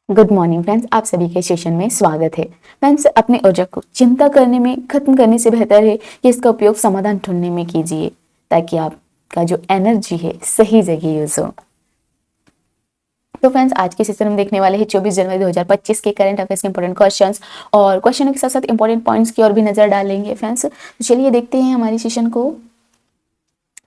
Good morning friends, आप सभी के सेशन में स्वागत है। फ्रेंड्स, अपनी ऊर्जा को चिंता करने में खत्म करने से बेहतर है कि इसका उपयोग समाधान ढूंढने में कीजिए ताकि आपका जो एनर्जी है सही जगह यूज हो। तो फ्रेंड्स, आज के सेशन में देखने वाले हैं 24 जनवरी 2025 के करंट अफेयर्स के इंपॉर्टेंट क्वेश्चंस और क्वेश्चनों के साथ साथ इंपॉर्टेंट पॉइंट्स की और भी नजर डालेंगे। फ्रेंड्स, तो चलिए देखते हैं हमारी सेशन को।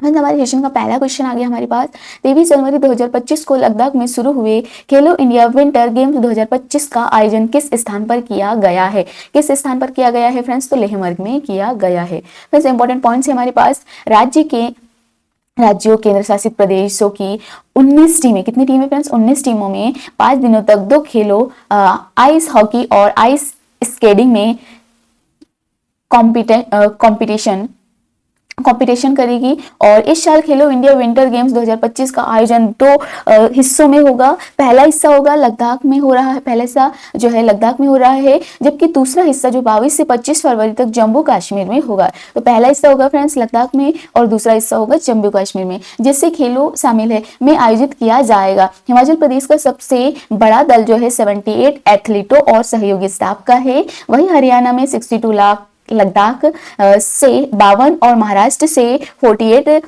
हमारे सेशन का पहला क्वेश्चन आ गया हमारे पास। 23 जनवरी 2025 को लद्दाख में शुरू हुए खेलो इंडिया विंटर गेम्स 2025 का आयोजन किस स्थान पर किया गया है? किस स्थान पर किया गया है फ्रेंड्स? तो लेहमर्ग में किया गया है। फ्रेंड्स, इंपॉर्टेंट पॉइंट्स है हमारे पास। राज्यों केंद्र शासित प्रदेशों की 19 टीमें, कितनी टीमें फ्रेंड्स? 19 टीमों में 5 दिनों तक 2 खेलों आइस हॉकी और आइस स्केटिंग में कंपटीशन करेगी। और इस साल खेलो इंडिया विंटर गेम्स 2025 का आयोजन 2 हिस्सों में होगा। पहला हिस्सा होगा लद्दाख में हो रहा है, पहला हिस्सा जो है लद्दाख में हो रहा है, जबकि दूसरा हिस्सा जो 22 से 25 फरवरी तक जम्मू कश्मीर में होगा। तो पहला हिस्सा होगा फ्रेंड्स लद्दाख में और दूसरा हिस्सा होगा जम्मू कश्मीर में, जिससे खेलो शामिल है में आयोजित किया जाएगा। हिमाचल प्रदेश का सबसे बड़ा दल जो है 78 एथलीटों और सहयोगी स्टाफ का है। वहीं हरियाणा में 62 लाख, लद्दाख से 52 और महाराष्ट्र से 48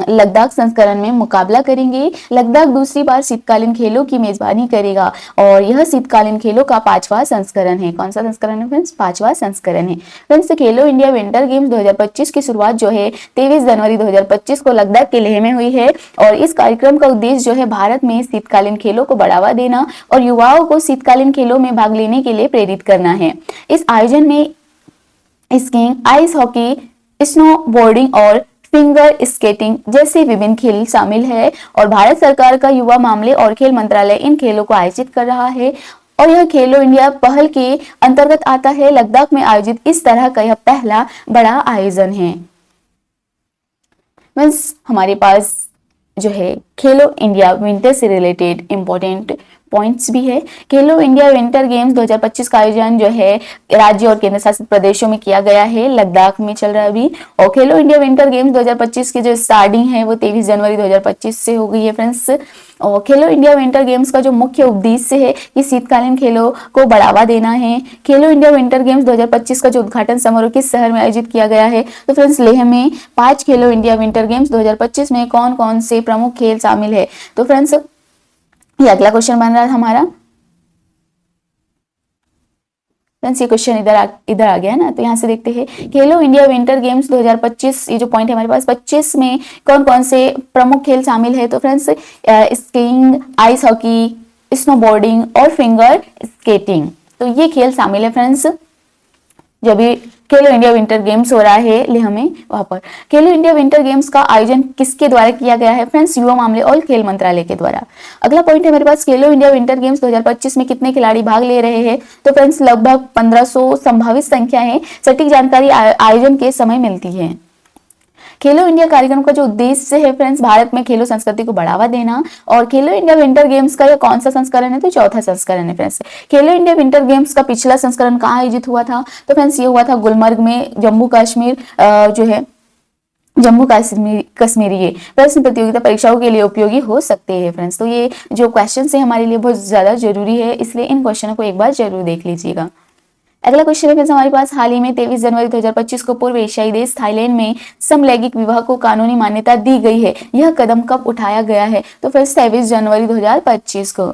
लद्दाख संस्करण में मुकाबला करेंगे। लद्दाख दूसरी बार शीतकालीन खेलों की मेजबानी करेगा और यह शीतकालीन खेलों का 5वां संस्करण है। कौन सा संस्करण है फ्रेंड्स? 5वां संस्करण है। फ्रेंड्स, खेलो इंडिया विंटर गेम्स 2025 की शुरुआत जो है 23 जनवरी 2025 को लद्दाख के लेह में हुई है और इस कार्यक्रम का उद्देश्य जो है भारत में शीतकालीन खेलों को बढ़ावा देना और युवाओं को शीतकालीन खेलों में भाग लेने के लिए प्रेरित करना है। इस आयोजन में स्कीइंग, आइस हॉकी, स्नोबोर्डिंग और फिंगर स्केटिंग जैसे विभिन्न खेल शामिल है और भारत सरकार का युवा मामले और खेल मंत्रालय इन खेलों को आयोजित कर रहा है और यह खेलो इंडिया पहल के अंतर्गत आता है। लद्दाख में आयोजित इस तरह का यह पहला बड़ा आयोजन है। बस हमारे पास जो है खेलो इंडिया विंटर से रिलेटेड इंपॉर्टेंट पॉइंट्स भी है। खेलो इंडिया विंटर गेम्स 2025 का आयोजन जो है राज्य और केंद्र शासित प्रदेशों में किया गया है, लद्दाख में चल रहा है अभी। और खेलो इंडिया विंटर गेम्स 2025 की जो स्टार्टिंग है वो 23 जनवरी 2025 से हो गई है फ्रेंड्स। और खेलो इंडिया विंटर गेम्स का जो मुख्य उद्देश्य है कि शीतकालीन खेलों को बढ़ावा देना है। खेलो इंडिया विंटर गेम्स 2025 का जो उद्घाटन समारोह किस शहर में आयोजित किया गया है? तो फ्रेंड्स लेह में। 5 खेलो इंडिया विंटर गेम्स 2025 में कौन कौन से प्रमुख खेल शामिल है? तो फ्रेंड्स ये अगला क्वेश्चन बन रहा है हमारा। फ्रेंड्स, ये क्वेश्चन इधर आ गया ना, तो यहाँ से देखते हैं खेलो इंडिया विंटर गेम्स 2025, ये जो पॉइंट है हमारे पास 25 में कौन कौन से प्रमुख खेल शामिल है? तो friends skiing, ice hockey, snowboarding और फिंगर स्केटिंग, तो ये खेल शामिल है फ्रेंड्स। जब भी खेलो इंडिया विंटर गेम्स हो रहा है लेह में, वहां पर खेलो इंडिया विंटर गेम्स का आयोजन किसके द्वारा किया गया है फ्रेंड्स? युवा मामले और खेल मंत्रालय के द्वारा। अगला पॉइंट है मेरे पास, खेलो इंडिया विंटर गेम्स 2025 में कितने खिलाड़ी भाग ले रहे हैं? तो फ्रेंड्स लगभग 1500 संभावित संख्या है। सटीक जानकारी आयोजन के समय मिलती है। खेलो इंडिया कार्यक्रम का जो उद्देश्य है फ्रेंड्स भारत में खेलो संस्कृति को बढ़ावा देना और खेलो इंडिया विंटर गेम्स का यह कौन सा संस्करण है? तो 4था संस्करण है फ्रेंड्स। खेलो इंडिया विंटर गेम्स का पिछला संस्करण कहाँ आयोजित हुआ था? तो फ्रेंड्स ये हुआ था गुलमर्ग में, जम्मू कश्मीर जो है जम्मू कश्मीर। ये प्रश्न प्रतियोगिता परीक्षाओं के लिए उपयोगी हो सकते हैं फ्रेंड्स। तो ये जो क्वेश्चन है हमारे लिए बहुत ज्यादा जरूरी है, इसलिए इन क्वेश्चनों को एक बार जरूर देख लीजिएगा। अगला क्वेश्चन है फ्रेंड्स हमारे पास, हाल ही में 23 जनवरी 2025 को पूर्व एशियाई देश थाईलैंड में समलैंगिक विवाह को कानूनी मान्यता दी गई है। यह कदम कब उठाया गया है? तो फ्रेंड्स 23 जनवरी 2025 को।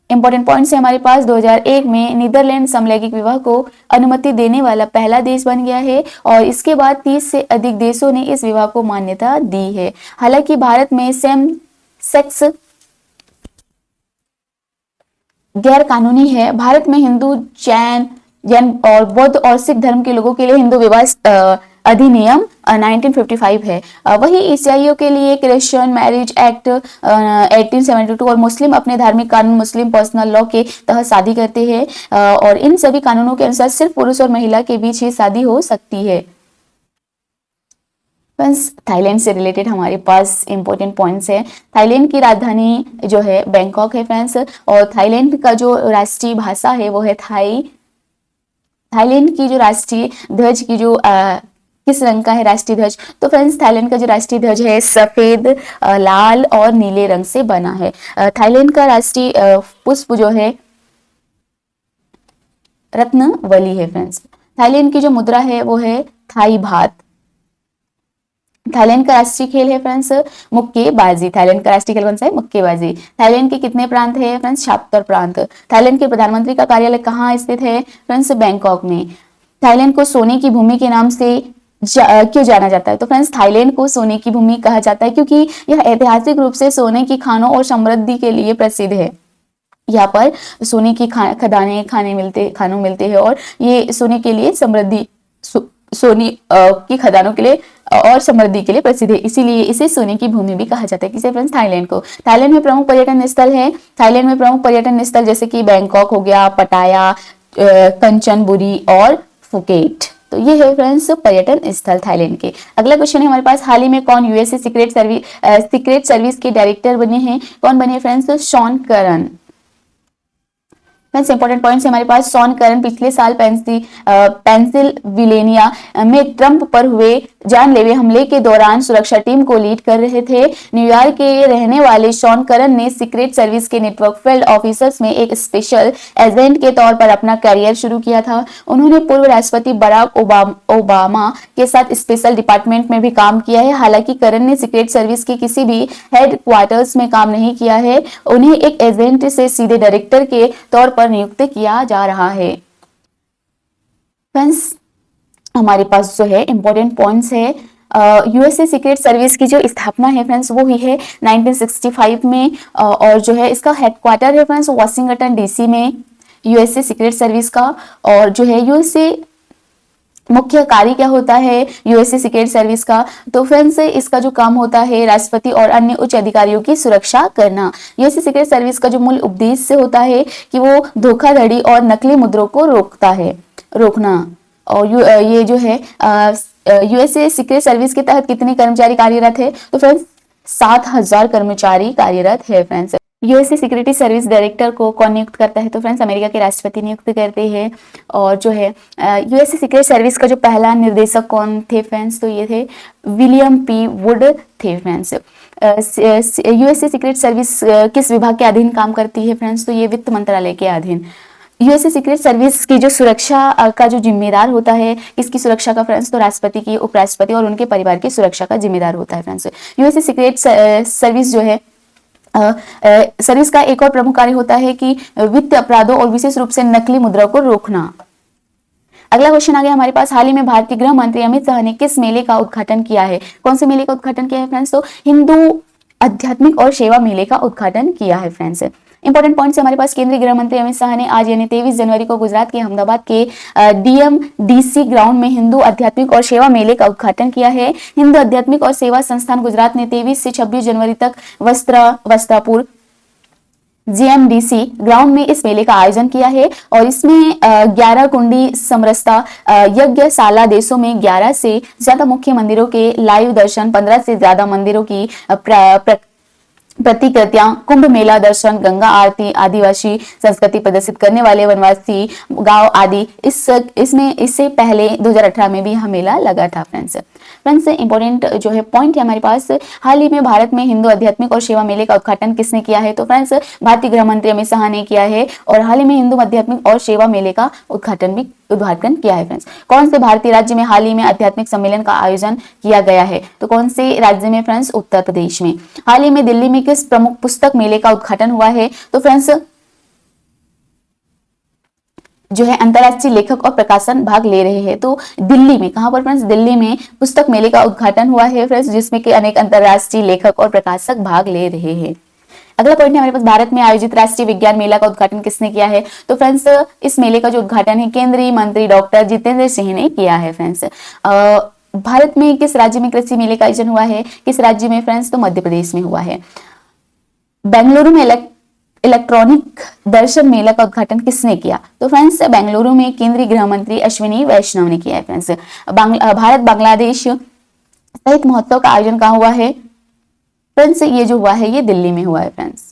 इंपॉर्टेंट पॉइंट्स है हमारे पास, 2001 में नीदरलैंड समलैंगिक विवाह को अनुमति देने वाला पहला देश बन गया है और इसके बाद 30 से अधिक देशों ने इस विवाह को मान्यता दी है। हालांकि भारत में सेम सेक्स गैर कानूनी है। भारत में हिंदू, जैन और बौद्ध और सिख धर्म के लोगों के लिए हिंदू विवाह अधिनियम 1955 है। वही ईसाइयों के लिए क्रिश्चियन मैरिज एक्ट 1872 और मुस्लिम अपने धार्मिक कानून मुस्लिम पर्सनल लॉ के तहत शादी करते हैं और इन सभी कानूनों के अनुसार सिर्फ पुरुष और महिला के बीच ही शादी हो सकती है। फ्रेंड्स, थाईलैंड से रिलेटेड हमारे पास इंपॉर्टेंट पॉइंट्स है। थाईलैंड की राजधानी जो है बैंकॉक है फ्रेंड्स और थाईलैंड का जो राष्ट्रीय भाषा है वो है थाई। थाईलैंड की जो राष्ट्रीय ध्वज की जो किस रंग का है राष्ट्रीय ध्वज? तो फ्रेंड्स थाईलैंड का जो राष्ट्रीय ध्वज है सफेद, लाल और नीले रंग से बना है। थाईलैंड का राष्ट्रीय पुष्प जो है रत्नवली है फ्रेंड्स। थाईलैंड की जो मुद्रा है वो है थाई बात। थाईलैंड का राष्ट्रीय खेल है फ्रेंड्स मुक्केबाजी। थाईलैंड का राष्ट्रीय खेल कौन सा है? मुक्केबाजी। थाईलैंड के कितने प्रांत है फ्रेंड्स? 76 प्रांत। थाईलैंड के प्रधानमंत्री का कार्यालय कहाँ स्थित है फ्रेंड्स? बैंकॉक में। थाईलैंड को सोने की भूमि के नाम से क्यों जाना जाता है? तो फ्रेंड्स थाईलैंड को सोने की भूमि कहा जाता है क्योंकि यह ऐतिहासिक रूप से सोने की खानों और समृद्धि के लिए प्रसिद्ध है। यहाँ पर सोने की खानों मिलते हैं और ये सोने के लिए समृद्धि सोनी की खदानों के लिए और समृद्धि के लिए प्रसिद्ध है, इसीलिए इसे सोने की भूमि भी कहा जाता है। किसे फ्रेंड्स? थाईलैंड को। थाईलैंड में प्रमुख पर्यटन स्थल है। थाईलैंड में प्रमुख पर्यटन स्थल जैसे कि बैंकॉक हो गया, पटाया, कंचनबुरी और फुकेट। तो ये है फ्रेंड्स पर्यटन स्थल थाईलैंड के। अगला क्वेश्चन है हमारे पास, हाल ही में कौन यूएसए सीक्रेट सर्विस के डायरेक्टर बने हैं? कौन बने फ्रेंड्स? शॉन करन। फ्रेंड्स इंपॉर्टेंट पॉइंट्स हमारे पास, शॉन करन पिछले साल पेंसिल्वेनिया में ट्रंप पर हुए जानलेवा हमले के दौरान सुरक्षा टीम को लीड कर रहे थे। न्यूयॉर्क के रहने वाले शॉन करन ने सीक्रेट सर्विस के नेटवर्क फील्ड ऑफिसर्स में एक स्पेशल एजेंट के तौर पर अपना करियर शुरू किया था। उन्होंने पूर्व राष्ट्रपति बराक ओबामा के साथ स्पेशल डिपार्टमेंट में भी काम किया है। हालांकि करन ने सीक्रेट सर्विस के किसी भी हेड क्वार्टर्स में काम नहीं किया है। उन्हें एक एजेंट से सीधे डायरेक्टर के तौर पर नियुक्त किया जा रहा है। फ्रेंड्स हमारे पास जो है इंपॉर्टेंट पॉइंट्स है, यूएसए सीक्रेट सर्विस की जो स्थापना है फ्रेंड्स वो हुई है 1965 में और जो है इसका हेडक्वार्टर है फ्रेंड्स वाशिंगटन डीसी में यूएसए सीक्रेट सर्विस का। और जो है यूएसए मुख्य कार्य क्या होता है यूएसए सीक्रेट सर्विस का? तो फ्रेंड्स इसका जो काम होता है राष्ट्रपति और अन्य उच्च अधिकारियों की सुरक्षा करना। यूएसए सीक्रेट सर्विस का जो मूल उद्देश्य होता है कि वो धोखाधड़ी और नकली मुद्रों को रोकना। और ये जो है यूएसए सीक्रेट सर्विस के तहत कितने कर्मचारी कार्यरत है? तो फ्रेंड्स 7000 कर्मचारी कार्यरत है। Friends USA security service director को कौन नियुक्त करता है? तो फ्रेंड्स अमेरिका के राष्ट्रपति नियुक्त करते हैं। और जो है यूएसए सीक्रेट सर्विस का जो पहला निर्देशक कौन थे फ्रेंड्स? तो ये थे विलियम पी वुड थे। फ्रेंड्स यूएसए सीक्रेट सर्विस किस विभाग के अधीन काम करती है फ्रेंड्स? तो ये वित्त मंत्रालय के अधीन। यूएसए सीक्रेट सर्विस की जो सुरक्षा का जो जिम्मेदार होता है, किसकी सुरक्षा का फ्रेंड्स? तो राष्ट्रपति की, उपराष्ट्रपति और उनके परिवार की सुरक्षा का जिम्मेदार होता है। फ्रेंड्स यूएसए सीक्रेट सर्विस जो है सर्विस का एक और प्रमुख कार्य होता है कि वित्तीय अपराधों और विशेष रूप से नकली मुद्रा को रोकना। अगला क्वेश्चन आ गया हमारे पास, हाल ही में भारतीय गृह मंत्री अमित शाह ने किस मेले का उद्घाटन किया है? कौन से मेले का उद्घाटन किया है फ्रेंड्स? तो हिंदू आध्यात्मिक और सेवा मेले का उद्घाटन किया है। फ्रेंड्स इंपॉर्टेंट पॉइंट्स हमारे पास, केंद्रीय गृह मंत्री अमित शाह ने आज यानी 23 जनवरी को गुजरात के अहमदाबाद के डीएमडीसी ग्राउंड में हिंदू आध्यात्मिक और सेवा मेले का उद्घाटन किया है। हिंदू आध्यात्मिक और सेवा संस्थान गुजरात ने 23 से 26 जनवरी तक वस्त्रापुर जीएमडीसी ग्राउंड में इस मेले का आयोजन किया है और इसमें 11 कुंडी समरसता यज्ञशाला देशों में 11 से ज्यादा मुख्य मंदिरों के लाइव दर्शन, 15 से ज्यादा मंदिरों की प्रतिकृतियां, कुंभ मेला दर्शन, गंगा आरती, आदिवासी संस्कृति प्रदर्शित करने वाले वनवासी गांव आदि इसमें इससे पहले 2018 में भी यह मेला लगा था। फ्रेंड्स इंपॉर्टेंट जो है पॉइंट है हमारे पास, हाल ही में भारत में हिंदू आध्यात्मिक और सेवा मेले का उद्घाटन किसने किया है? तो फ्रेंड्स भारतीय गृह मंत्री अमित शाह ने किया है और हाल ही में हिंदू आध्यात्मिक और सेवा मेले का उद्घाटन किया है। फ्रेंड्स कौन से भारतीय राज्य में हाल ही में आध्यात्मिक सम्मेलन का आयोजन किया गया है? तो कौन से राज्य में फ्रेंड्स? उत्तर प्रदेश में। हाल ही में दिल्ली में किस प्रमुख पुस्तक मेले का उद्घाटन हुआ है? तो फ्रेंड्स जो है अंतरराष्ट्रीय लेखक और प्रकाशन भाग ले रहे हैं। तो दिल्ली में, कहां पर फ्रेंड्स? दिल्ली में पुस्तक मेले का उद्घाटन हुआ है फ्रेंड्स, जिसमें कि अनेक अंतरराष्ट्रीय लेखक और प्रकाशक भाग ले रहे हैं। अगला पॉइंट है हमारे पास, भारत में आयोजित राष्ट्रीय विज्ञान मेला का उद्घाटन किसने किया है? तो फ्रेंड्स इस मेले का जो उद्घाटन है केंद्रीय मंत्री डॉक्टर जितेंद्र सिंह ने किया है। फ्रेंड्स भारत में किस राज्य में कृषि मेले का आयोजन हुआ है? किस राज्य में फ्रेंड्स? तो मध्य प्रदेश में हुआ है। बेंगलुरु में इलेक्ट्रॉनिक दर्शन मेला का उद्घाटन किसने किया? तो फ्रेंड्स बेंगलुरु में केंद्रीय गृह मंत्री अश्विनी वैष्णव ने किया है। फ्रेंड्स भारत बांग्लादेश साहित्य महोत्सव का आयोजन कहाँ हुआ है? फ्रेंड्स ये जो हुआ है ये दिल्ली में हुआ है। फ्रेंड्स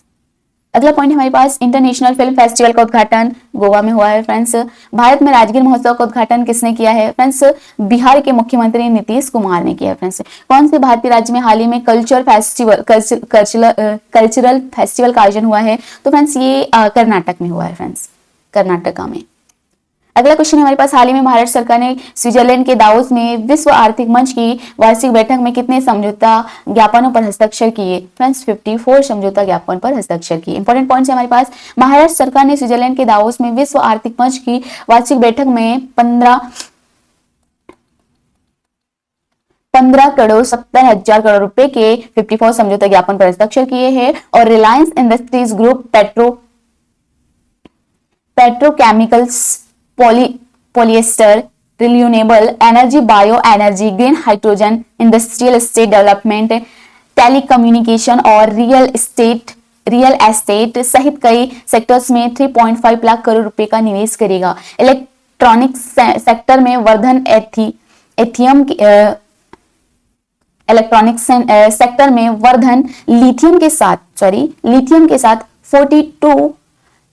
अगला पॉइंट हमारे पास, इंटरनेशनल फिल्म फेस्टिवल का उद्घाटन गोवा में हुआ है। फ्रेंड्स भारत में राजगीर महोत्सव का उद्घाटन किसने किया है? फ्रेंड्स बिहार के मुख्यमंत्री नीतीश कुमार ने किया है। फ्रेंड्स कौन से भारतीय राज्य में हाल ही में कल्चरल फेस्टिवल का आयोजन हुआ है? तो फ्रेंड्स ये कर्नाटक में हुआ है। फ्रेंड्स कर्नाटका में। अगला क्वेश्चन हमारे पास, हाल ही में भारत सरकार ने स्विट्जरलैंड के दावोस में विश्व आर्थिक मंच की वार्षिक बैठक में कितने समझौता ज्ञापनों पर हस्ताक्षर किए? फ्रेंड्स 54 समझौता ज्ञापन पर हस्ताक्षर किए। इंपॉर्टेंट पॉइंट्स है हमारे पास, महाराष्ट्र सरकार ने स्विट्जरलैंड के दावोस में विश्व आर्थिक मंच की वार्षिक बैठक में 15 करोड़ 70 हजार करोड़ रुपए के 54 समझौता ज्ञापन पर हस्ताक्षर किए हैं। और Reliance industries group petrochemicals, polyester, renewable energy, bio energy, green hydrogen, industrial estate development, telecommunication और रियल एस्टेट सहित कई सेक्टर्स में 3.5 लाख करोड़ रुपए का निवेश करेगा। इलेक्ट्रॉनिक्स सेक्टर में वर्धन, इलेक्ट्रॉनिक्स सेक्टर में वर्धन लिथियम के साथ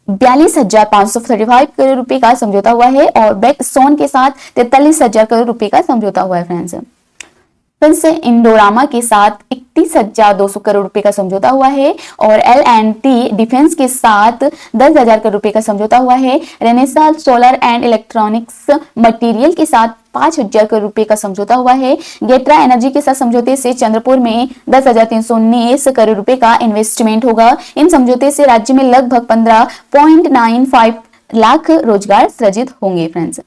42,535 करोड़ रुपए का समझौता हुआ है और बेक्सोन के साथ 43,000 करोड़ रुपए का समझौता हुआ है। फ्रेंड्स इंडोरामा के साथ 31,200 करोड़ रुपए का समझौता हुआ है और L&T डिफेंस के साथ 10,000 करोड़ रुपए का समझौता हुआ है। Renaissance solar and electronics material के साथ 5,000 करोड़ रुपए का समझौता हुआ है। गेट्रा एनर्जी के साथ समझौते से चंद्रपुर में 10,319 करोड़ रुपए का इन्वेस्टमेंट होगा। इन समझौते से राज्य में लगभग 15.95 लाख रोजगार सृजित होंगे। फ्रेंड्स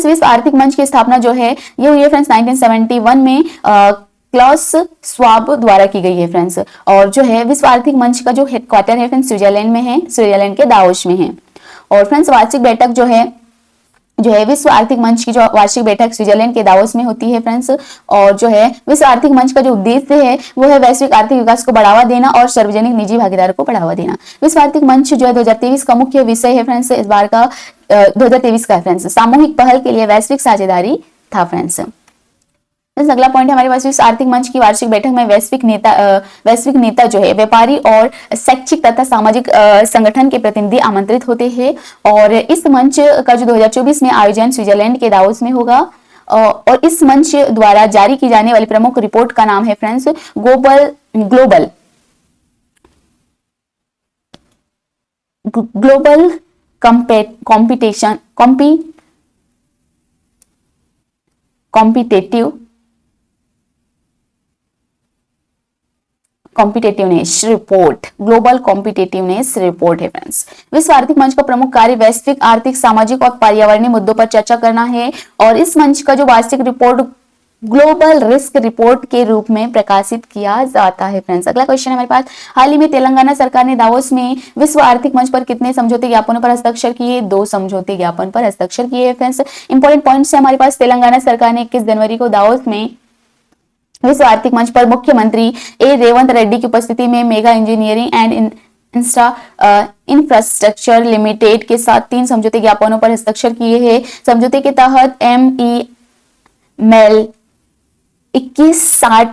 विश्व आर्थिक मंच की स्थापना जो है ये हुई है फ्रेंड्स 1971 में क्लॉस स्वाब द्वारा की गई है। फ्रेंड्स और जो है विश्व आर्थिक मंच का जो हेडक्वार्टर है फ्रेंड्स स्विट्जरलैंड में है, स्विट्जरलैंड के दावोस में है। और फ्रेंड्स वार्षिक बैठक जो है विश्व आर्थिक मंच की जो वार्षिक बैठक स्विट्जरलैंड के दावोस में होती है। फ्रेंड्स और जो है विश्व आर्थिक मंच का जो उद्देश्य है वो है वैश्विक आर्थिक विकास को बढ़ावा देना और सार्वजनिक निजी भागीदारी को बढ़ावा देना। विश्व आर्थिक मंच जो है 2023 का मुख्य विषय है फ्रेंड्स, इस बार का 2023 का फ्रेंड्स सामूहिक पहल के लिए वैश्विक साझेदारी था। फ्रेंड्स अगला पॉइंट हमारे पास, विश्व आर्थिक मंच की वार्षिक बैठक में वैश्विक नेता जो है व्यापारी और शैक्षिक तथा सामाजिक संगठन के प्रतिनिधि आमंत्रित होते हैं। और इस मंच का जो 2024 में आयोजन स्विट्जरलैंड के दावोस में होगा। और इस मंच द्वारा जारी की जाने वाली प्रमुख रिपोर्ट का नाम है friends global competitiveness report, global competitiveness report है। फ्रेंड्स विश्व आर्थिक मंच का प्रमुख कार्य वैश्विक आर्थिक, सामाजिक और पर्यावरणीय मुद्दों पर चर्चा करना है। और इस मंच का जो वार्षिक रिपोर्ट ग्लोबल रिस्क रिपोर्ट के रूप में प्रकाशित किया जाता है। फ्रेंड्स अगला क्वेश्चन हमारे पास, हाल ही में तेलंगाना सरकार ने दावोस में विश्व आर्थिक मंच पर कितने समझौते ज्ञापनों पर हस्ताक्षर किए? 2 समझौते ज्ञापन पर हस्ताक्षर किए। फ्रेंड्स इंपॉर्टेंट पॉइंट्स है हमारे पास, तेलंगाना सरकार ने 21 जनवरी को दावोस में विश्व आर्थिक मंच पर मुख्यमंत्री ए रेवंत रेड्डी की उपस्थिति में mega engineering and infrastructure limited के साथ 3 समझौते ज्ञापनों पर हस्ताक्षर किए हैं। समझौते के तहत MEL 2160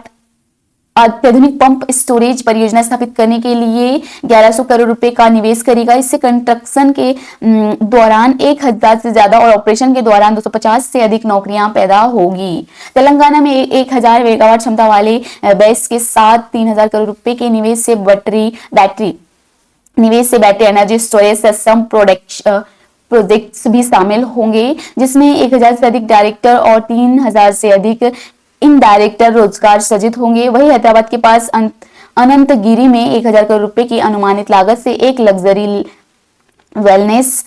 अत्याधुनिक पंप स्टोरेज परियोजना स्थापित करने के लिए 1100 करोड़ रुपए का निवेश करेगा। इससे कंस्ट्रक्शन के दौरान 1000 से ज्यादा और ऑपरेशन के दौरान 250 से अधिक नौकरियां पैदा होगी। तेलंगाना में 1000 मेगावाट क्षमता वाले बेस के साथ 3000 करोड़ रुपए के निवेश से battery energy storage system projects भी शामिल होंगे, जिसमें 1000 से अधिक डायरेक्टर और 3000 से अधिक इनडायरेक्टर रोजगार सृजित होंगे। वही हैदराबाद के पास अनंतगिरी में 1000 करोड़ रुपए की अनुमानित लागत से एक लग्जरी वेलनेस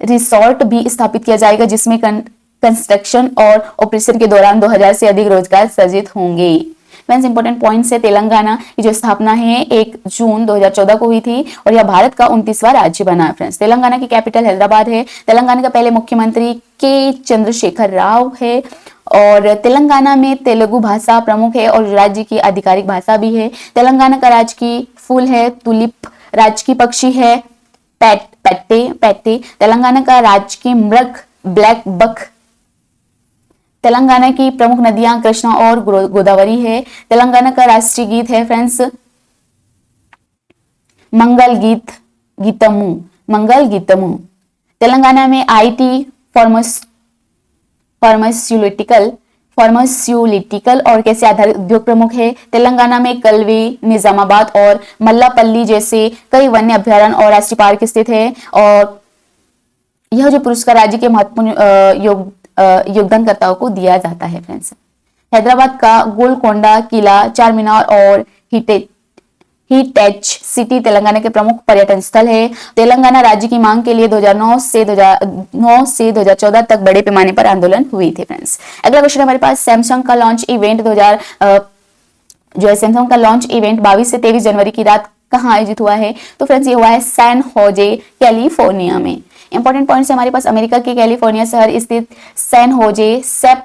रिसोर्ट भी स्थापित किया जाएगा, जिसमें कंस्ट्रक्शन और ऑपरेशन के दौरान 2000 से अधिक रोजगार सृजित होंगे। फ्रेंड्स इंपॉर्टेंट पॉइंट्स है, तेलंगाना की जो स्थापना है 1 जून 2014 को हुई थी और यह भारत का 29वां राज्य बना है। फ्रेंड्स तेलंगाना की कैपिटल हैदराबाद है। तेलंगाना का पहले मुख्यमंत्री के चंद्रशेखर राव है और तेलंगाना में तेलुगु भाषा प्रमुख है और राज्य की आधिकारिक भाषा भी है। तेलंगाना का राजकीय फूल है तुलिप, राजकीय पक्षी है पैट्टे। तेलंगाना का राजकीय मृग ब्लैक बक। तेलंगाना की प्रमुख नदियां कृष्णा और गोदावरी है। तेलंगाना का राष्ट्रीय गीत है फ्रेंड्स मंगल गीतमु। तेलंगाना में IT फार्मास्यूटिकल और कृषि आधारित उद्योग प्रमुख है। तेलंगाना में कलवी, निजामाबाद और मल्लापल्ली जैसे कई वन्य अभ्यारण्य और राष्ट्रीय पार्क स्थित है और यह जो पुरस्कार राज्य के महत्वपूर्ण योगदानकर्ताओं को दिया जाता है फ्रेंड्स। हैदराबाद का गोलकोंडा किला, चार मीनार और हीटेच सिटी तेलंगाना के प्रमुख पर्यटन स्थल है। तेलंगाना राज्य की मांग के लिए 2009 से 2014 तक बड़े पैमाने पर आंदोलन हुए थे फ्रेंड्स। अगला क्वेश्चन हमारे पास सैमसंग का लॉन्च इवेंट सैमसंग का लॉन्च इवेंट 22 से 23 जनवरी की रात कहाँ आयोजित हुआ है? तो फ्रेंड्स ये हुआ है सैन होजे कैलिफोर्निया में। इंपॉर्टेंट पॉइंट्स हमारे पास अमेरिका के कैलिफोर्निया शहर स्थित सैन होजे सेप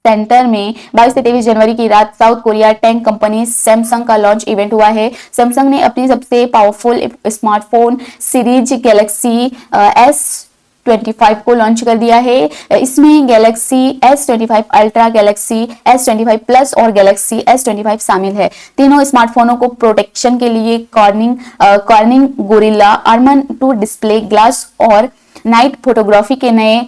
सेंटर में 22 से 23 जनवरी की रात south Korea tech company Samsung का लॉन्च इवेंट हुआ है। सैमसंग ने अपनी सबसे powerful smartphone series Galaxy S25 को लॉन्च कर दिया है। इसमें Galaxy S25 ultra, Galaxy S25 plus और गैलेक्सी S25 शामिल है। तीनों स्मार्टफोनों को प्रोटेक्शन के लिए cornering gorilla armour 2 display glass और नाइट फोटोग्राफी के नए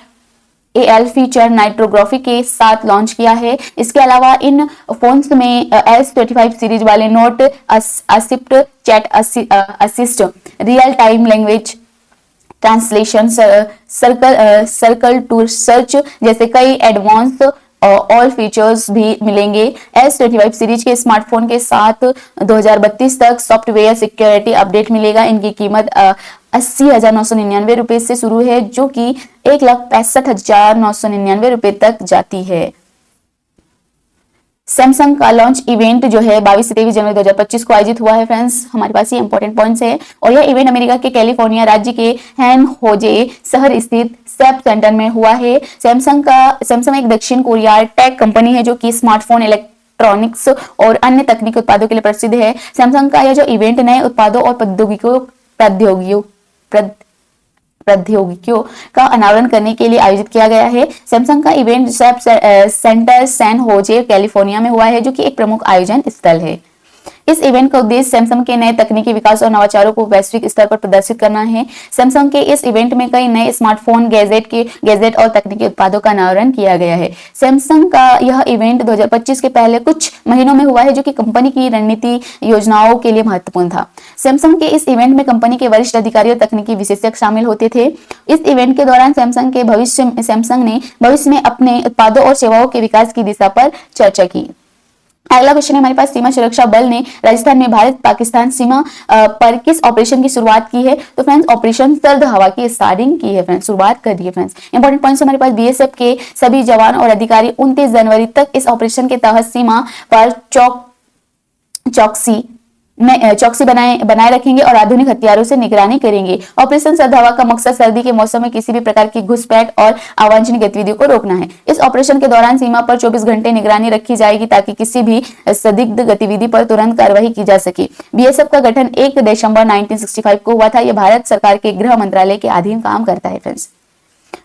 AL फीचर नाइट्रोग्राफी के साथ लॉन्च किया है। इसके अलावा इन फोन्स में S25 सीरीज वाले note assist, chat assist, real time language translation, circle to search जैसे कई एडवांस ऑल फीचर्स भी मिलेंगे। S25 सीरीज के स्मार्टफोन के साथ 2032 तक सॉफ्टवेयर सिक्योरिटी अपडेट मिलेगा। इनकी कीमत 80,999 रुपए से शुरू है, जो कि 1,65,999 रुपए तक जाती है। सैमसंग का लॉन्च इवेंट जो है 22 से 23 जनवरी 2025 को आयोजित हुआ है फ्रेंड्स। हमारे पास ये इंपॉर्टेंट पॉइंट्स है और यह इवेंट अमेरिका के कैलिफोर्निया राज्य के सैन होजे शहर स्थित सेप सेंटर में हुआ है। सैमसंग एक दक्षिण कोरिया टेक कंपनी है जो कि स्मार्टफोन, इलेक्ट्रॉनिक्स और अन्य तकनीकी उत्पादों के लिए प्रसिद्ध है। सैमसंग का यह जो इवेंट नए उत्पादों और प्रौद्योगिकियों का अनावरण करने के लिए आयोजित किया गया है। सैमसंग का event centre San Jose California में हुआ है, जो कि एक प्रमुख आयोजन स्थल है। इस इवेंट का उद्देश्य सैमसंग के नए तकनीकी विकास और नवाचारों को वैश्विक स्तर पर प्रदर्शित करना है। सैमसंग के इस इवेंट में कई नए स्मार्टफोन, गैजेट और तकनीकी उत्पादों का अनावरण किया गया है। सैमसंग का यह इवेंट 2025 के पहले कुछ महीनों में हुआ है, जो कि कंपनी की रणनीति योजनाओं के लिए महत्वपूर्ण था। सैमसंग के इस इवेंट में कंपनी के वरिष्ठ अधिकारी और तकनीकी विशेषज्ञ शामिल होते थे। इस इवेंट के दौरान सैमसंग ने भविष्य में अपने उत्पादों और सेवाओं के विकास की दिशा पर चर्चा की। अगला क्वेश्चन है हमारे पास, सीमा सुरक्षा बल ने राजस्थान में भारत पाकिस्तान सीमा पर किस ऑपरेशन की शुरुआत की है? तो फ्रेंड्स ऑपरेशन सर्द हवा की स्टार्टिंग की है फ्रेंड्स, शुरुआत कर दी है फ्रेंड्स। इंपॉर्टेंट पॉइंट्स हमारे पास, बीएसएफ के सभी जवान और अधिकारी 29 जनवरी तक इस ऑपरेशन के तहत सीमा पर चौकसी बनाए रखेंगे और आधुनिक हथियारों से निगरानी करेंगे। ऑपरेशन सर्द हवा का मकसद सर्दी के मौसम में किसी भी प्रकार की घुसपैठ और अवांछनीय गतिविधियों को रोकना है। इस ऑपरेशन के दौरान सीमा पर 24 घंटे निगरानी रखी जाएगी ताकि किसी भी संदिग्ध गतिविधि पर तुरंत कार्रवाई की जा सके। बीएसएफ का गठन 1 दिसंबर 1965 को हुआ था। यह भारत सरकार के गृह मंत्रालय के अधीन काम करता है फ्रेंड्स।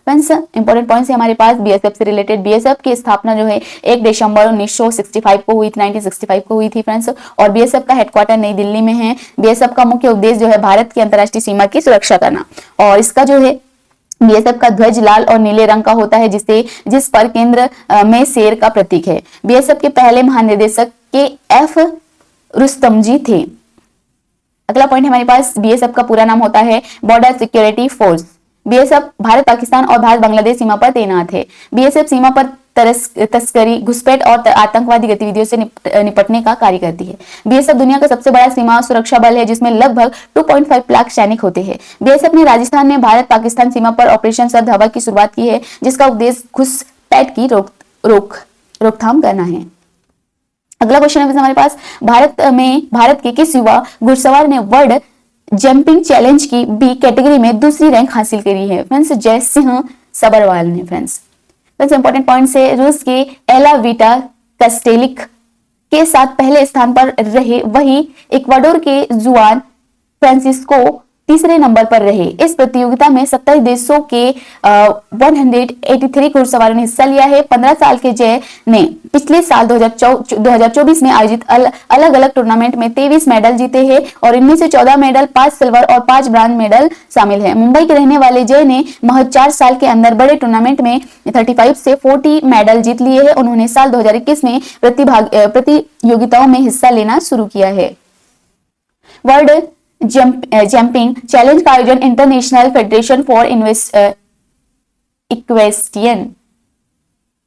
इंपॉर्टेंट पॉइंट्स है हमारे पास बीएसएफ से रिलेटेड। बीएसएफ की स्थापना जो है 1 दिसंबर 1965 को हुई थी, 1965 को हुई थी फ्रेंड्स, और बीएसएफ का हेडक्वार्टर नई दिल्ली में है। बीएसएफ का मुख्य उद्देश्य जो है भारत की अंतर्राष्ट्रीय सीमा की सुरक्षा करना, और इसका जो है बीएसएफ का ध्वज लाल और नीले रंग का होता है, जिस पर केंद्र में शेर का प्रतीक है। बीएसएफ के पहले महानिदेशक KF रुस्तमजी थे। अगला पॉइंट हमारे पास, बीएसएफ का पूरा नाम होता है border security force. BSF Bharat Pakistan और भारत बांग्लादेश सीमा पर तैनात है। बीएसएफ सीमा पर तस्करी, घुसपैठ और आतंकवादी गतिविधियों से निपटने का कार्य करती है। बीएसएफ दुनिया का सबसे बड़ा सीमा सुरक्षा बल है, जिसमें लगभग 2.5 लाख सैनिक होते हैं। बीएसएफ ने राजस्थान में भारत पाकिस्तान सीमा पर ऑपरेशन सर्द हवा की शुरुआत की है, जिसका उद्देश्य घुसपैठ की रोकथाम करना है। अगला क्वेश्चन है हमारे पास, भारत के किस युवा घुड़सवार ने वर्ल्ड जंपिंग चैलेंज की बी कैटेगरी में दूसरी रैंक हासिल करी है? फ्रेंड्स जय सिंह सबरवाल ने। फ्रेंड्स इंपॉर्टेंट पॉइंट है, रूस के एला वीटा कस्टेलिक के साथ पहले स्थान पर रहे, वही इक्वाडोर के जुआन फ्रांसिस्को तीसरे नंबर पर रहे। इस प्रतियोगिता में 27 देशों के 183 घुड़सवारों ने हिस्सा लिया है। 15 साल के जय ने पिछले साल 2024 में आयोजित अलग अलग टूर्नामेंट में 23 मेडल जीते हैं, और इनमें से 14 मेडल, 5 सिल्वर और 5 ब्रांज मेडल शामिल है। मुंबई के रहने वाले जय ने महज 4 साल के अंदर बड़े टूर्नामेंट में 35 से 40 मेडल जीत लिए हैं। उन्होंने साल 2021 में प्रतियोगिताओं में हिस्सा लेना शुरू किया है। वर्ल्ड जंपिंग चैलेंज का आयोजन इंटरनेशनल फेडरेशन फॉर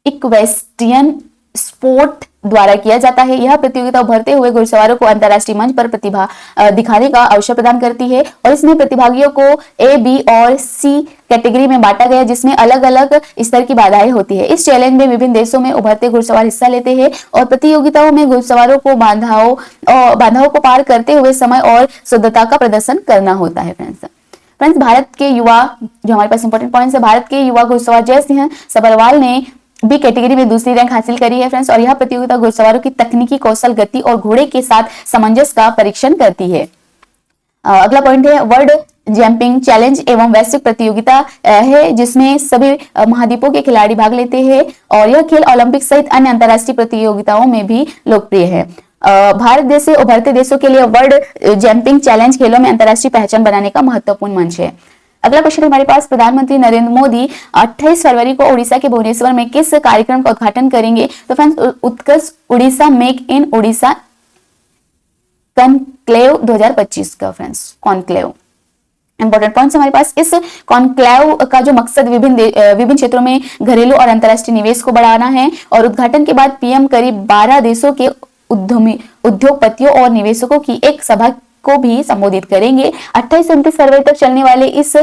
इक्वेस्टियन स्पोर्ट द्वारा किया जाता है। यह प्रतियोगिता उभरते हुए घुड़सवारों को अंतर्राष्ट्रीय मंच पर प्रतिभा दिखाने का अवसर प्रदान करती है और इसमें प्रतिभागियों को ए, बी और सी कैटेगरी में बांटा गया, जिसमें अलग अलग स्तर की बाधाएं होती है। इस चैलेंज में विभिन्न देशों में उभरते घुड़सवार हिस्सा लेते हैं और प्रतियोगिताओं में घुड़सवारों को बाधाओं को पार करते हुए समय और शुद्धता का प्रदर्शन करना होता है। फ्रेंड्स भारत के युवा, जो हमारे पास इंपॉर्टेंट पॉइंट्स है, भारत के युवा घुड़सवार जय सिंह सबरवाल ने बी कैटेगरी में दूसरी रैंक हासिल करी है फ्रेंड्स। और यह प्रतियोगिता घुड़सवारों की तकनीकी कौशल, गति और घोड़े के साथ सामंजस्य का परीक्षण करती है। अगला पॉइंट है वर्ल्ड जंपिंग चैलेंज एवं वैश्विक प्रतियोगिता है, जिसमें सभी महाद्वीपों के खिलाड़ी भाग लेते हैं और यह खेल ओलंपिक सहित अन्य अंतर्राष्ट्रीय प्रतियोगिताओं में भी लोकप्रिय है। भारत जैसे उभरते देशों के लिए वर्ल्ड जंपिंग चैलेंज खेलों में अंतर्राष्ट्रीय पहचान बनाने का महत्वपूर्ण मंच है। अगला क्वेश्चन हमारे पास, प्रधानमंत्री नरेंद्र मोदी 28 फरवरी को ओडिशा के भुवनेश्वर में किस कार्यक्रम का उद्घाटन करेंगे? तो friends Utkarsh Orissa make in Odisha conclave 2025 का फ्रेंड्स कॉन्क्लेव इंपॉर्टेंट पॉइंट्स हमारे पास। इस कॉन्क्लेव का जो मकसद विभिन्न क्षेत्रों में घरेलू और अंतर्राष्ट्रीय निवेश को बढ़ाना है और उद्घाटन के बाद पीएम करीब 12 देशों के उद्योगपतियों और निवेशकों की एक सभा को भी संबोधित करेंगे। 28 से 29 फरवरी तक चलने वाले इस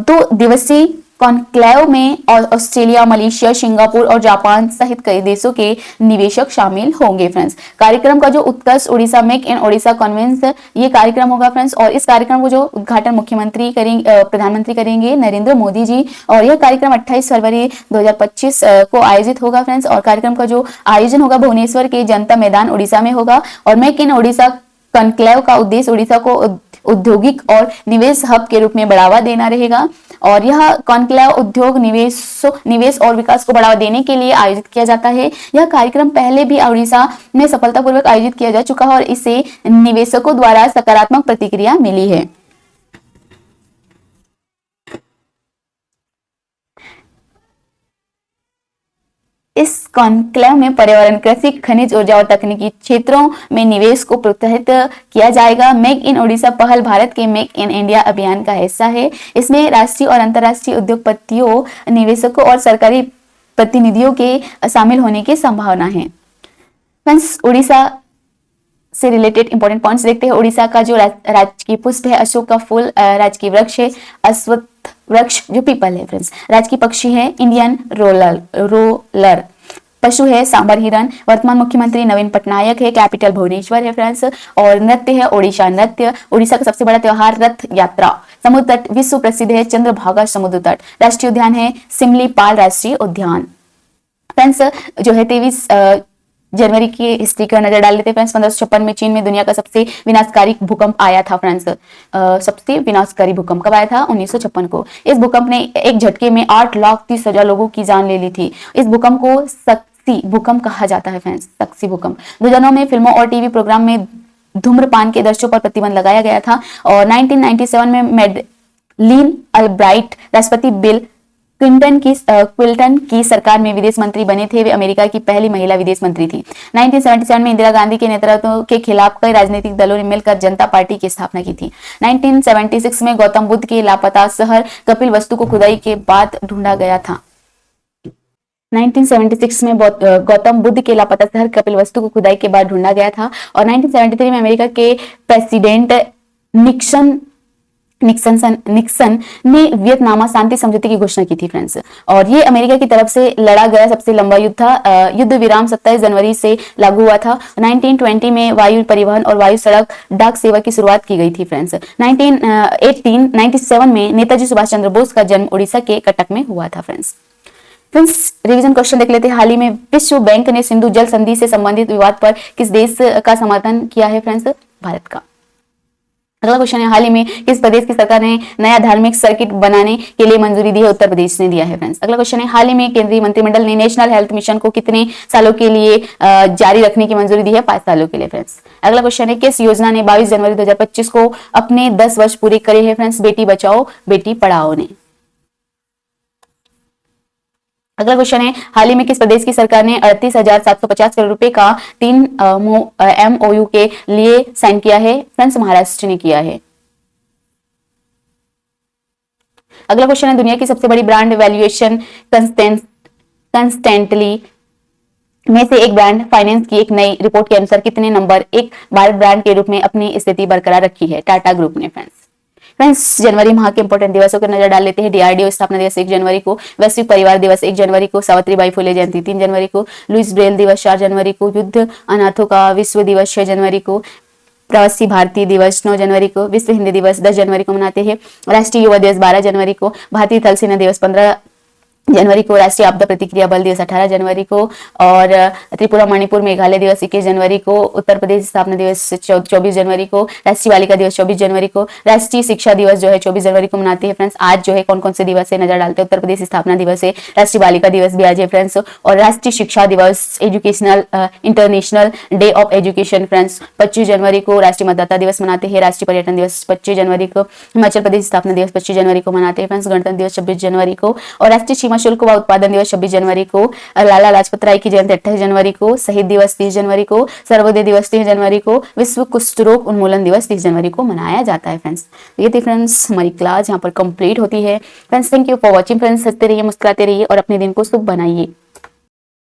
2 दिवसीय कॉन्क्लेव में ऑस्ट्रेलिया, मलेशिया, सिंगापुर और जापान सहित कई देशों के निवेशक शामिल होंगे। फ्रेंड्स कार्यक्रम का जो उत्कर्ष उड़ीसा मेक इन ओडिशा कॉन्वेंस, ये कार्यक्रम होगा फ्रेंड्स और इस कार्यक्रम को जो उद्घाटन प्रधानमंत्री करेंगे नरेंद्र मोदी जी और यह कार्यक्रम 28 फरवरी 2025 को आयोजित होगा फ्रेंड्स। और कार्यक्रम का जो आयोजन होगा भुवनेश्वर के जनता मैदान उड़ीसा में होगा और मेक इन ओडिशा कॉन्क्लेव का उद्देश्य उड़ीसा को औद्योगिक और निवेश हब के रूप में बढ़ावा देना रहेगा और यह कॉन्क्लेव उद्योग निवेश और विकास को बढ़ावा देने के लिए आयोजित किया जाता है। यह कार्यक्रम पहले भी उड़ीसा में सफलतापूर्वक आयोजित किया जा चुका है और इसे निवेशकों द्वारा सकारात्मक प्रतिक्रिया मिली है। इस कॉन्क्लेव में पर्यावरण, कृषि, खनिज ऊर्जा और तकनीकी क्षेत्रों में निवेश को प्रोत्साहित किया जाएगा। मेक इन ओडिशा पहल भारत के मेक इन इंडिया अभियान का हिस्सा है। इसमें राष्ट्रीय और अंतर्राष्ट्रीय उद्योगपतियों, निवेशकों और सरकारी प्रतिनिधियों के शामिल होने की संभावना है। फ्रेंड्स उड़ीसा से रिलेटेड इंपॉर्टेंट पॉइंट्स देखते हैं। उड़ीसा का जो राजकीय पुष्प है अशोक का फूल, राजकीय वृक्ष है अश्वत्थ वृक्ष जो पीपल है फ्रेंड्स। राजकीय पक्षी है इंडियन रोलर, पशु है सांबर हिरन। वर्तमान मुख्यमंत्री नवीन पटनायक है। कैपिटल भुवनेश्वर है फ्रेंड्स। और नृत्य है ओडिशा नृत्य। उड़ीसा का सबसे बड़ा त्योहार रथ यात्रा। समुद्र तट विश्व प्रसिद्ध है चंद्रभागा समुद्र तट। राष्ट्रीय उद्यान है सिमलीपाल राष्ट्रीय उद्यान। फ्रेंड्स जो है 23 जनवरी की हिस्ट्री का नजर डाल लेते हैं फ्रेंड्स। 1556 में चीन में दुनिया का सबसे विनाशकारी भूकंप आया था फ्रेंड्स। सबसे विनाशकारी भूकंप कब आया था? 1956 को। इस भूकंप ने एक झटके में 8,30,000 लोगों की जान ले ली थी। इस भूकंप को सक्सी भूकंप कहा जाता है फ्रेंड्स, सक्सी भूकंप। 2009 में फिल्मों और टीवी प्रोग्राम में धूम्रपान के दृश्यों पर प्रतिबंध लगाया गया था और 1997 में मैडलिन अल्ब्राइट राष्ट्रपति बिल क्लिंटन की सरकार में विदेश मंत्री बने थे। वे अमेरिका की पहली महिला विदेश मंत्री थी। 1977 में इंदिरा गांधी के नेतृत्व के खिलाफ कई राजनीतिक दलों ने मिलकर जनता पार्टी की स्थापना की थी। 1976 में गौतम बुद्ध के लापता शहर कपिलवस्तु को खुदाई के बाद ढूंढा गया था। 1976 में गौतम बुद्ध के लापता शहर कपिलवस्तु को खुदाई के बाद ढूंढा गया था और 1973 में अमेरिका के प्रेसिडेंट निक्सन ने वियतनाम शांति समझौते की घोषणा की थी फ्रेंड्स। और ये अमेरिका की तरफ से लड़ा गया सबसे लंबा युद्ध था। युद्ध विराम 27 जनवरी से लागू हुआ था। 1920 में वायु परिवहन और वायु सड़क डाक सेवा की शुरुआत की गई थी फ्रेंड्स। 1997 में नेताजी सुभाष चंद्र बोस का जन्म उड़ीसा के कटक में हुआ था फ्रेंड्स। रिवीजन क्वेश्चन देख लेते हैं। हाल ही में विश्व बैंक ने सिंधु जल संधि से संबंधित विवाद पर किस देश का समर्थन किया है फ्रेंड्स? भारत का। अगला क्वेश्चन है, हाल ही में किस प्रदेश की सरकार ने नया धार्मिक सर्किट बनाने के लिए मंजूरी दी है? उत्तर प्रदेश ने दिया है फ्रेंड्स। अगला क्वेश्चन है, हाल ही में केंद्रीय मंत्रिमंडल ने नेशनल हेल्थ मिशन को कितने सालों के लिए जारी रखने की मंजूरी दी है? 5 सालों के लिए फ्रेंड्स। अगला क्वेश्चन है, किस योजना ने 22 जनवरी 2025 को अपने 10 वर्ष पूरे करे हैं फ्रेंड्स? बेटी बचाओ बेटी पढ़ाओ ने। अगला क्वेश्चन है, हाल ही में किस प्रदेश की सरकार ने 38,750 करोड़ रुपए का 3 MOU के लिए साइन किया है? फ्रेंड्स महाराष्ट्र ने किया है। अगला क्वेश्चन है, दुनिया की सबसे बड़ी ब्रांड वैल्यूएशन कंस्टेंटली में से एक ब्रांड फाइनेंस की एक नई रिपोर्ट के अनुसार कितने नंबर एक भारत ब्रांड के रूप में अपनी स्थिति बरकरार रखी है? टाटा ग्रुप ने। फ्रेंड्स जनवरी माह के इंपोर्टेंट दिवसों पर नजर डाल लेते हैं। डीआरडीओ स्थापना दिवस 1 जनवरी को, वैश्विक परिवार दिवस 1 जनवरी को, सावित्रीबाई फुले जयंती 3 जनवरी को, लुइस ब्रेल दिवस 4 जनवरी को, युद्ध अनाथों का विश्व दिवस 6 जनवरी को, प्रवासी भारतीय दिवस 9 जनवरी को, विश्व हिंदी दिवस 10 जनवरी को मनाते हैं, राष्ट्रीय युवा दिवस 12 जनवरी को, भारतीय थल सेना दिवस 15 जनवरी को, राष्ट्रीय आपदा प्रतिक्रिया बल दिवस 18 जनवरी को, और त्रिपुरा मणिपुर मेघालय दिवस 21 जनवरी को, उत्तर प्रदेश स्थापना दिवस 24 जनवरी को, राष्ट्रीय बालिका दिवस 24 जनवरी को, राष्ट्रीय शिक्षा दिवस जो है 24 जनवरी को मनाते हैं। फ्रेंड्स आज जो है कौन कौन से दिवस है नजर डालते हैं। उत्तर प्रदेश स्थापना दिवस है, राष्ट्रीय बालिका दिवस भी आज है फ्रेंड्स, और राष्ट्रीय शिक्षा दिवस educational international day of education friends 25 जनवरी को, राष्ट्रीय मतदाता दिवस मनाते हैं, राष्ट्रीय पर्यटन दिवस 25 जनवरी को, हिमाचल प्रदेश स्थापना दिवस 25 जनवरी को मनाते हैं फ्रेंड्स, गणतंत्र दिवस 26 जनवरी को, और राष्ट्रीय सीमा शुल्क व उत्पादन दिवस 26 जनवरी को, लाला लाजपत राय की जयंती 28 जनवरी को, शहीद दिवस 30 जनवरी को, सर्वोदय दिवस 30 जनवरी को, विश्व कुष्ठ रोग उन्मूलन दिवस 30 जनवरी को मनाया जाता है फ्रेंड्स। ये थी फ्रेंड्स हमारी क्लास यहाँ पर कंप्लीट होती है friends. Thank you for watching friends. हंसते रहिए, मुस्कुराते रहिए और अपने दिन को शुभ बनाइए।